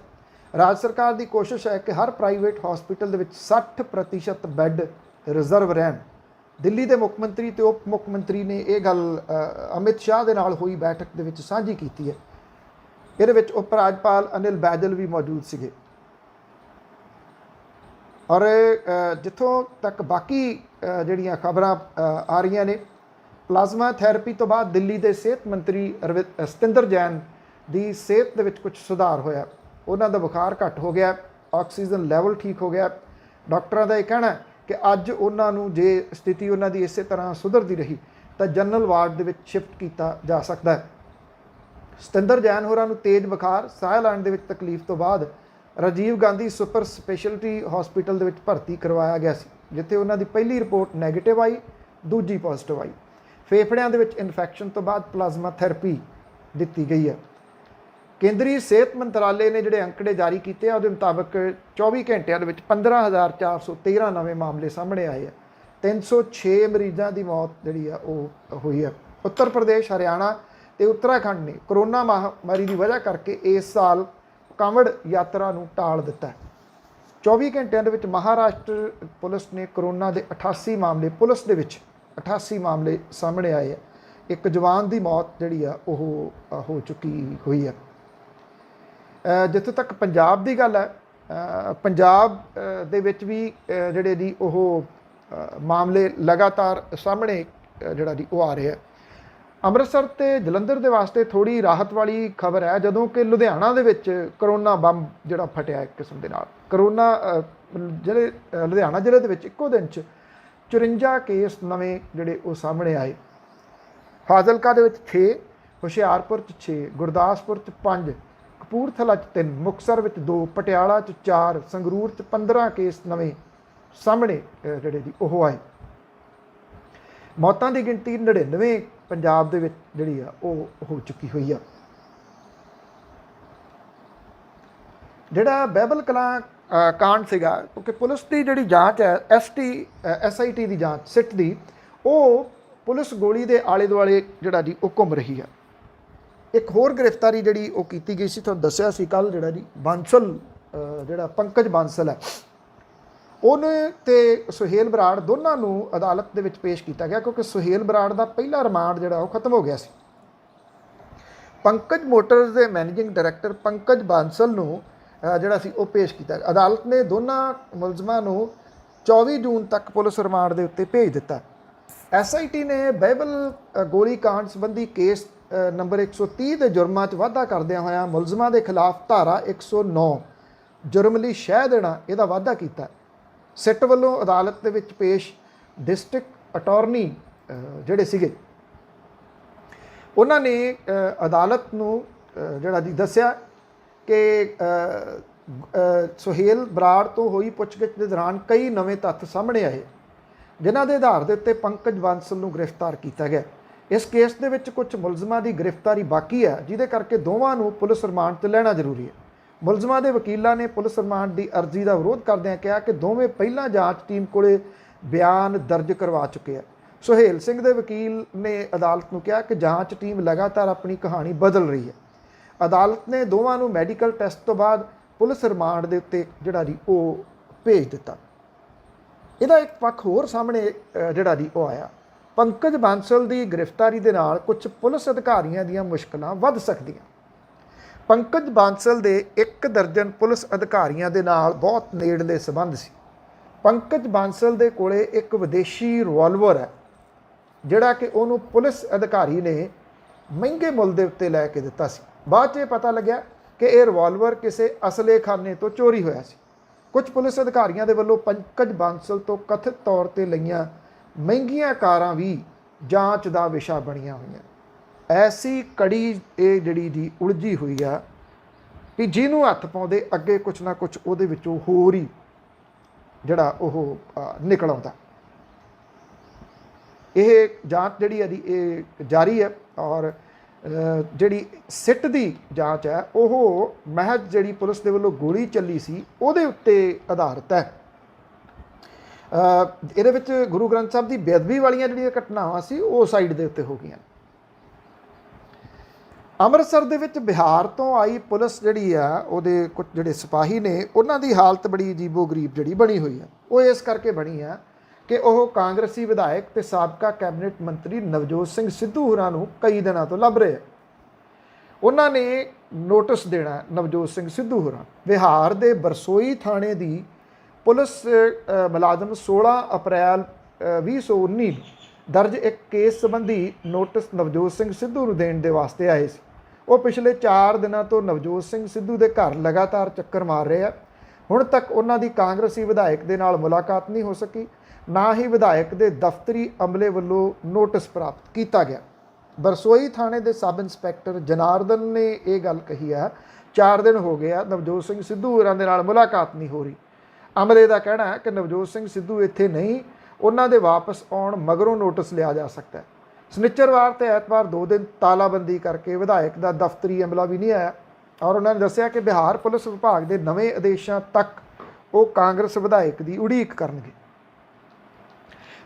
ਰਾਜ ਸਰਕਾਰ ਦੀ ਕੋਸ਼ਿਸ਼ ਹੈ ਕਿ ਹਰ ਪ੍ਰਾਈਵੇਟ ਹਸਪੀਟਲ ਦੇ ਵਿੱਚ 60% ਬੈੱਡ ਰਿਜ਼ਰਵ ਰਹਿਣ। ਦਿੱਲੀ ਦੇ ਮੁੱਖ ਮੰਤਰੀ ਤੇ ਉਪ ਮੁੱਖ ਮੰਤਰੀ ਨੇ ਇਹ ਗੱਲ ਅਮਿਤ ਸ਼ਾਹ ਦੇ ਨਾਲ ਹੋਈ ਬੈਠਕ ਦੇ ਵਿੱਚ ਸਾਂਝੀ ਕੀਤੀ ਹੈ। ਇਹਦੇ ਵਿੱਚ ਉਪ ਰਾਜਪਾਲ ਅਨਿਲ ਬੈਜਲ ਵੀ ਮੌਜੂਦ ਸੀਗੇ। ਔਰ ਜਿੱਥੋਂ ਤੱਕ ਬਾਕੀ ਜਿਹੜੀਆਂ ਖਬਰਾਂ ਆ ਰਹੀਆਂ ਨੇ, ਪਲਾਜ਼ਮਾ ਥੈਰੇਪੀ ਤੋਂ ਬਾਅਦ ਦਿੱਲੀ ਦੇ ਸਿਹਤ ਮੰਤਰੀ ਸਤਿੰਦਰ ਜੈਨ ਦੀ ਸਿਹਤ ਦੇ ਵਿੱਚ ਕੁਝ ਸੁਧਾਰ ਹੋਇਆ। ਉਹਨਾਂ ਦਾ ਬੁਖਾਰ ਘੱਟ ਹੋ ਗਿਆ, ਆਕਸੀਜਨ ਲੈਵਲ ਠੀਕ ਹੋ ਗਿਆ। ਡਾਕਟਰਾਂ ਦਾ ਇਹ ਕਹਿਣਾ ਕਿ ਅੱਜ ਉਹਨਾਂ ਨੂੰ ਜੇ ਸਥਿਤੀ ਉਹਨਾਂ ਦੀ ਇਸੇ ਤਰ੍ਹਾਂ ਸੁਧਰਦੀ ਰਹੀ ਤਾਂ ਜਨਰਲ ਵਾਰਡ ਦੇ ਵਿੱਚ ਸ਼ਿਫਟ ਕੀਤਾ ਜਾ ਸਕਦਾ ਹੈ। ਸਤਿੰਦਰ ਜੈਨ ਹੋਰਾਂ ਨੂੰ ਤੇਜ਼ ਬੁਖਾਰ, ਸਾਹ ਲੈਣ ਦੇ ਵਿੱਚ ਤਕਲੀਫ ਤੋਂ ਬਾਅਦ Rajiv Gandhi super speciality hospital ਦੇ ਵਿੱਚ ਭਰਤੀ ਕਰਵਾਇਆ ਗਿਆ ਸੀ, ਜਿੱਥੇ ਉਹਨਾਂ ਦੀ ਪਹਿਲੀ ਰਿਪੋਰਟ ਨੈਗੇਟਿਵ ਆਈ, ਦੂਜੀ ਪੋਜ਼ਿਟਿਵ ਆਈ। ਫੇਫੜਿਆਂ ਦੇ ਵਿੱਚ ਇਨਫੈਕਸ਼ਨ ਤੋਂ ਬਾਅਦ ਪਲਾਜ਼ਮਾ ਥੈਰੇਪੀ ਦਿੱਤੀ ਗਈ ਹੈ। ਕੇਂਦਰੀ ਸਿਹਤ ਮੰਤਰਾਲੇ ਨੇ ਜਿਹੜੇ ਅੰਕੜੇ ਜਾਰੀ ਕੀਤੇ ਆ ਉਹਦੇ ਮੁਤਾਬਕ 24 ਘੰਟਿਆਂ ਦੇ ਵਿੱਚ 15,413 ਨਵੇਂ ਮਾਮਲੇ ਸਾਹਮਣੇ ਆਏ ਆ। 306 ਮਰੀਜ਼ਾਂ ਦੀ ਮੌਤ ਜਿਹੜੀ ਆ ਉਹ ਹੋਈ ਹੈ। ਉੱਤਰ ਪ੍ਰਦੇਸ਼, ਹਰਿਆਣਾ ਤੇ ਉੱਤਰਾਖੰਡ ਨੇ ਕਰੋਨਾ ਮਹਾਮਾਰੀ ਦੀ ਵਜ੍ਹਾ ਕਰਕੇ ਇਸ ਸਾਲ ਕਾਂਵੜ ਯਾਤਰਾ ਨੂੰ ਟਾਲ ਦਿੱਤਾ। 24 ਘੰਟਿਆਂ ਦੇ ਵਿੱਚ ਮਹਾਰਾਸ਼ਟਰ ਪੁਲਿਸ ਨੇ ਕਰੋਨਾ ਦੇ 88 ਮਾਮਲੇ, ਪੁਲਿਸ ਦੇ ਵਿੱਚ 88 ਮਾਮਲੇ ਸਾਹਮਣੇ ਆਏ ਆ। ਇੱਕ ਜਵਾਨ ਦੀ ਮੌਤ ਜਿਹੜੀ ਆ ਉਹ ਹੋ ਚੁੱਕੀ ਹੋਈ ਹੈ। ਜਿੱਥੋਂ ਤੱਕ ਪੰਜਾਬ ਦੀ ਗੱਲ ਹੈ, ਪੰਜਾਬ ਦੇ ਵਿੱਚ ਵੀ ਜਿਹੜੇ ਜੀ ਉਹ ਮਾਮਲੇ ਲਗਾਤਾਰ ਸਾਹਮਣੇ ਜਿਹੜਾ ਜੀ ਉਹ ਆ ਰਿਹਾ। ਅੰਮ੍ਰਿਤਸਰ ਤੇ ਜਲੰਧਰ ਦੇ ਵਾਸਤੇ ਥੋੜੀ ਰਾਹਤ ਵਾਲੀ ਖਬਰ ਹੈ, ਜਦੋਂ ਕਿ ਲੁਧਿਆਣਾ ਦੇ ਵਿੱਚ ਕਰੋਨਾ ਬੰਬ ਜਿਹੜਾ ਫਟਿਆ ਇੱਕ ਕਿਸਮ ਦੇ ਨਾਲ। ਕਰੋਨਾ ਜਿਹੜੇ ਲੁਧਿਆਣਾ ਜ਼ਿਲ੍ਹੇ ਦੇ ਵਿੱਚ ਇੱਕੋ ਦਿਨ 'ਚ 54 ਕੇਸ ਨਵੇਂ ਜਿਹੜੇ ਉਹ ਸਾਹਮਣੇ ਆਏ। ਫਾਜ਼ਿਲਕਾ ਦੇ ਵਿੱਚ 6, ਹੁਸ਼ਿਆਰਪੁਰ 'ਚ 6, ਗੁਰਦਾਸਪੁਰ 'ਚ 5, ਕਪੂਰਥਲਾ 'ਚ 3, ਮੁਕਤਸਰ ਵਿੱਚ 2, ਪਟਿਆਲਾ 'ਚ 4, ਸੰਗਰੂਰ 'ਚ 15 ਕੇਸ ਨਵੇਂ ਸਾਹਮਣੇ ਜਿਹੜੇ ਜੀ ਉਹ ਆਏ। ਮੌਤਾਂ ਦੀ ਗਿਣਤੀ 99 ਪੰਜਾਬ ਦੇ ਵਿੱਚ ਜਿਹੜੀ ਆ ਉਹ ਹੋ ਚੁੱਕੀ ਹੋਈ ਆ। ਜਿਹੜਾ ਬਹਿਬਲ ਕਲਾਂ ਕਾਂਡ ਸੀਗਾ, ਕਿਉਂਕਿ ਪੁਲਿਸ ਦੀ ਜਿਹੜੀ ਜਾਂਚ ਹੈ SIT ਦੀ ਜਾਂਚ ਸਿੱਟ ਦੀ, ਉਹ ਪੁਲਿਸ ਗੋਲੀ ਦੇ ਆਲੇ ਦੁਆਲੇ ਜਿਹੜਾ ਜੀ ਉਹ ਘੁੰਮ ਰਹੀ ਆ। ਇੱਕ ਹੋਰ ਗ੍ਰਿਫਤਾਰੀ ਜਿਹੜੀ ਉਹ ਕੀਤੀ ਗਈ ਸੀ, ਤੁਹਾਨੂੰ ਦੱਸਿਆ ਸੀ ਕੱਲ, ਜਿਹੜਾ ਜੀ ਬਾਂਸਲ ਜਿਹੜਾ ਪੰਕਜ ਬਾਂਸਲ ਹੈ, ਉਹਨੇ ਤੇ ਸੁਹੇਲ ਬਰਾੜ ਦੋਨਾਂ ਨੂੰ ਅਦਾਲਤ ਦੇ ਵਿੱਚ ਪੇਸ਼ ਕੀਤਾ ਗਿਆ, ਕਿਉਂਕਿ ਸੁਹੇਲ ਬਰਾੜ ਦਾ ਪਹਿਲਾ ਰਿਮਾਂਡ ਜਿਹੜਾ ਉਹ ਖਤਮ ਹੋ ਗਿਆ ਸੀ। ਪੰਕਜ ਮੋਟਰਸ ਦੇ ਮੈਨੇਜਿੰਗ ਡਾਇਰੈਕਟਰ ਪੰਕਜ ਬਾਂਸਲ ਨੂੰ ਜਿਹੜਾ ਸੀ ਉਹ ਪੇਸ਼ ਕੀਤਾ। ਅਦਾਲਤ ਨੇ ਦੋਨਾਂ ਮੁਲਜ਼ਮਾਂ ਨੂੰ 24 ਜੂਨ ਤੱਕ ਪੁਲਿਸ ਰਿਮਾਂਡ ਦੇ ਉੱਤੇ ਭੇਜ ਦਿੱਤਾ। SIT ਨੇ ਬਹਿਬਲ ਗੋਲੀ ਕਾਂਡ ਸੰਬੰਧੀ ਕੇਸ ਨੰਬਰ 130 ਦੇ ਜੁਰਮਾਂ 'ਚ ਵਾਧਾ ਕਰਦਿਆਂ ਹੋਇਆਂ ਮੁਲਜ਼ਮਾਂ ਦੇ ਖਿਲਾਫ ਧਾਰਾ 109 ਜੁਰਮ ਲਈ ਸ਼ਹਿ ਦੇਣਾ ਇਹਦਾ ਵਾਧਾ ਕੀਤਾ। ਸਿੱਟ ਵੱਲੋਂ ਅਦਾਲਤ ਦੇ ਵਿੱਚ ਪੇਸ਼ ਡਿਸਟ੍ਰਿਕਟ ਅਟਾਰਨੀ ਜਿਹੜੇ ਸੀਗੇ, ਉਹਨਾਂ ਨੇ ਅਦਾਲਤ ਨੂੰ ਜਿਹੜਾ ਜੀ ਦੱਸਿਆ ਕਿ ਸੁਹੇਲ ਬਰਾੜ ਤੋਂ ਹੋਈ ਪੁੱਛਗਿੱਛ ਦੇ ਦੌਰਾਨ ਕਈ ਨਵੇਂ ਤੱਥ ਸਾਹਮਣੇ ਆਏ, ਜਿਨ੍ਹਾਂ ਦੇ ਆਧਾਰ ਦੇ ਉੱਤੇ ਪੰਕਜ ਬਾਂਸਲ ਨੂੰ ਗ੍ਰਿਫਤਾਰ ਕੀਤਾ ਗਿਆ। ਇਸ ਕੇਸ ਦੇ ਵਿੱਚ ਕੁਝ ਮੁਲਜ਼ਮਾਂ ਦੀ ਗ੍ਰਿਫਤਾਰੀ ਬਾਕੀ ਹੈ, ਜਿਹਦੇ ਕਰਕੇ ਦੋਵਾਂ ਨੂੰ ਪੁਲਿਸ ਰਿਮਾਂਡ 'ਤੇ ਲੈਣਾ ਜ਼ਰੂਰੀ ਹੈ। ਮੁਲਜ਼ਮਾਂ ਦੇ ਵਕੀਲਾਂ ਨੇ ਪੁਲਿਸ ਰਿਮਾਂਡ ਦੀ ਅਰਜ਼ੀ ਦਾ ਵਿਰੋਧ ਕਰਦਿਆਂ ਕਿਹਾ ਕਿ ਦੋਵੇਂ ਪਹਿਲਾਂ ਜਾਂਚ ਟੀਮ ਕੋਲੇ ਬਿਆਨ ਦਰਜ ਕਰਵਾ ਚੁੱਕੇ ਆ। ਸੁਹੇਲ ਸਿੰਘ ਦੇ ਵਕੀਲ ਨੇ ਅਦਾਲਤ ਨੂੰ ਕਿਹਾ ਕਿ ਜਾਂਚ ਟੀਮ ਲਗਾਤਾਰ ਆਪਣੀ ਕਹਾਣੀ ਬਦਲ ਰਹੀ ਹੈ। ਅਦਾਲਤ ਨੇ ਦੋਵਾਂ ਨੂੰ ਮੈਡੀਕਲ ਟੈਸਟ ਤੋਂ ਬਾਅਦ ਪੁਲਿਸ ਰਿਮਾਂਡ ਦੇ ਉੱਤੇ ਜਿਹੜਾ ਜੀ ਉਹ ਭੇਜ ਦਿੱਤਾ। ਇਹਦਾ ਇੱਕ ਪੱਖ ਹੋਰ ਸਾਹਮਣੇ ਜਿਹੜਾ ਜੀ ਉਹ ਆਇਆ। ਪੰਕਜ ਬਾਂਸਲ ਦੀ ਗ੍ਰਿਫਤਾਰੀ ਦੇ ਨਾਲ ਕੁਝ ਪੁਲਿਸ ਅਧਿਕਾਰੀਆਂ ਦੀਆਂ ਮੁਸ਼ਕਲਾਂ ਵੱਧ ਸਕਦੀਆਂ। ਪੰਕਜ ਬਾਂਸਲ ਦੇ 1 ਦਰਜਨ ਪੁਲਿਸ ਅਧਿਕਾਰੀਆਂ ਦੇ ਨਾਲ ਬਹੁਤ ਨੇੜਲੇ ਸੰਬੰਧ ਸੀ। ਪੰਕਜ ਬਾਂਸਲ ਦੇ ਕੋਲੇ ਇੱਕ ਵਿਦੇਸ਼ੀ ਰਿਵਾਲਵਰ ਹੈ, ਜਿਹੜਾ ਕਿ ਉਹਨੂੰ ਪੁਲਿਸ ਅਧਿਕਾਰੀ ਨੇ ਮਹਿੰਗੇ ਮੁੱਲ ਦੇ ਉੱਤੇ ਲੈ ਕੇ ਦਿੱਤਾ ਸੀ। ਬਾਅਦ 'ਚ ਇਹ ਪਤਾ ਲੱਗਿਆ ਕਿ ਇਹ ਰਿਵਾਲਵਰ ਕਿਸੇ ਅਸਲੇਖਾਨੇ ਤੋਂ ਚੋਰੀ ਹੋਇਆ ਸੀ। ਕੁਝ ਪੁਲਿਸ ਅਧਿਕਾਰੀਆਂ ਦੇ ਵੱਲੋਂ ਪੰਕਜ ਬਾਂਸਲ ਤੋਂ ਕਥਿਤ ਤੌਰ ਤੇ ਲਈਆਂ ਮਹਿੰਗੀਆਂ ਕਾਰਾਂ ਵੀ ਜਾਂਚ ਦਾ ਵਿਸ਼ਾ ਬਣੀਆਂ ਹੋਈਆਂ। ਐਸੀ ਕੜੀ ਇਹ ਜਿਹੜੀ ਜੀ ਉਲਝੀ ਹੋਈ ਆ ਕਿ ਜਿਹਨੂੰ ਹੱਥ ਪਾਉਂਦੇ ਅੱਗੇ ਕੁਛ ਨਾ ਕੁਛ ਉਹਦੇ ਵਿੱਚੋਂ ਹੋਰ ਹੀ ਜਿਹੜਾ ਉਹ ਨਿਕਲ ਆਉਂਦਾ। ਇਹ ਜਾਂਚ ਜਿਹੜੀ ਹੈ ਜੀ ਇਹ ਜਾਰੀ ਹੈ, ਔਰ ਜਿਹੜੀ ਸਿੱਟ ਦੀ ਜਾਂਚ ਹੈ ਉਹ ਮਹਿਜ਼ ਜਿਹੜੀ ਪੁਲਿਸ ਦੇ ਵੱਲੋਂ ਗੋਲੀ ਚੱਲੀ ਸੀ ਉਹਦੇ ਉੱਤੇ ਆਧਾਰਿਤ ਹੈ। ਇਹਦੇ ਵਿੱਚ ਗੁਰੂ ਗ੍ਰੰਥ ਸਾਹਿਬ ਦੀ ਬੇਅਦਬੀ ਵਾਲੀਆਂ ਜਿਹੜੀਆਂ ਘਟਨਾਵਾਂ ਸੀ ਉਹ ਸਾਈਡ ਦੇ ਉੱਤੇ ਹੋ ਗਈਆਂ। ਅੰਮ੍ਰਿਤਸਰ ਦੇ ਵਿੱਚ ਬਿਹਾਰ ਤੋਂ ਆਈ ਪੁਲਿਸ ਜਿਹੜੀ ਆ ਉਹਦੇ ਕੁਝ ਜਿਹੜੇ ਸਿਪਾਹੀ ਨੇ, ਉਹਨਾਂ ਦੀ ਹਾਲਤ ਬੜੀ ਅਜੀਬੋ-ਗਰੀਬ ਜਿਹੜੀ ਬਣੀ ਹੋਈ ਆ। ਉਹ ਇਸ ਕਰਕੇ ਬਣੀ ਆ ਕਿ ਉਹ ਕਾਂਗਰਸੀ ਵਿਧਾਇਕ ਤੇ ਸਾਬਕਾ ਕੈਬਨਿਟ ਮੰਤਰੀ ਨਵਜੋਤ ਸਿੰਘ ਸਿੱਧੂ ਹੋਰਾਂ ਨੂੰ ਕਈ ਦਿਨਾਂ ਤੋਂ ਲੱਭ ਰਹੇ ਆ। ਉਹਨਾਂ ਨੇ ਨੋਟਿਸ ਦੇਣਾ ਨਵਜੋਤ ਸਿੰਘ ਸਿੱਧੂ ਹੋਰਾਂ। ਬਿਹਾਰ ਦੇ ਬਰਸੋਈ ਥਾਣੇ ਦੀ ਪੁਲਿਸ ਮੁਲਾਜ਼ਮ 16 ਅਪ੍ਰੈਲ 2019 ਦਰਜ ਇੱਕ ਕੇਸ ਸੰਬੰਧੀ ਨੋਟਿਸ ਨਵਜੋਤ ਸਿੰਘ ਸਿੱਧੂ ਨੂੰ ਦੇਣ ਦੇ ਵਾਸਤੇ ਆਏ ਸੀ। ਉਹ ਪਿਛਲੇ 4 ਦਿਨਾਂ ਤੋਂ ਨਵਜੋਤ ਸਿੰਘ ਸਿੱਧੂ ਦੇ ਘਰ ਲਗਾਤਾਰ ਚੱਕਰ ਮਾਰ ਰਹੇ ਆ। ਹੁਣ ਤੱਕ ਉਹਨਾਂ ਦੀ ਕਾਂਗਰਸੀ ਵਿਧਾਇਕ ਦੇ ਨਾਲ ਮੁਲਾਕਾਤ ਨਹੀਂ ਹੋ ਸਕੀ, ਨਾ ਹੀ ਵਿਧਾਇਕ ਦੇ ਦਫ਼ਤਰੀ ਅਮਲੇ ਵੱਲੋਂ ਨੋਟਿਸ ਪ੍ਰਾਪਤ ਕੀਤਾ ਗਿਆ। ਬਰਸੋਈ ਥਾਣੇ ਦੇ ਸਬ ਇੰਸਪੈਕਟਰ ਜਨਾਰਦਨ ਨੇ ਇਹ ਗੱਲ ਕਹੀ ਆ, 4 ਦਿਨ ਹੋ ਗਏ ਆ ਨਵਜੋਤ ਸਿੰਘ ਸਿੱਧੂ ਹੋਰਾਂ ਦੇ ਨਾਲ ਮੁਲਾਕਾਤ ਨਹੀਂ ਹੋ ਰਹੀ। ਅਮਲੇ ਦਾ ਕਹਿਣਾ ਹੈ ਕਿ ਨਵਜੋਤ ਸਿੰਘ ਸਿੱਧੂ ਇੱਥੇ ਨਹੀਂ, ਉਹਨਾਂ ਦੇ ਵਾਪਸ ਆਉਣ ਮਗਰੋਂ ਨੋਟਿਸ ਲਿਆ ਜਾ ਸਕਦਾ ਹੈ। ਸ਼ਨੀਚਰਵਾਰ ਤੇ ਐਤਵਾਰ 2 ਦਿਨ ਤਾਲਾਬੰਦੀ ਕਰਕੇ ਵਿਧਾਇਕ ਦਾ ਦਫ਼ਤਰੀ ਅਮਲਾ ਵੀ ਨਹੀਂ ਆਇਆ, ਔਰ ਉਹਨਾਂ ਨੇ ਦੱਸਿਆ ਕਿ ਬਿਹਾਰ ਪੁਲਿਸ ਵਿਭਾਗ ਦੇ ਨਵੇਂ ਆਦੇਸ਼ਾਂ ਤੱਕ ਉਹ ਕਾਂਗਰਸ ਵਿਧਾਇਕ ਦੀ ਉਡੀਕ ਕਰਨਗੇ।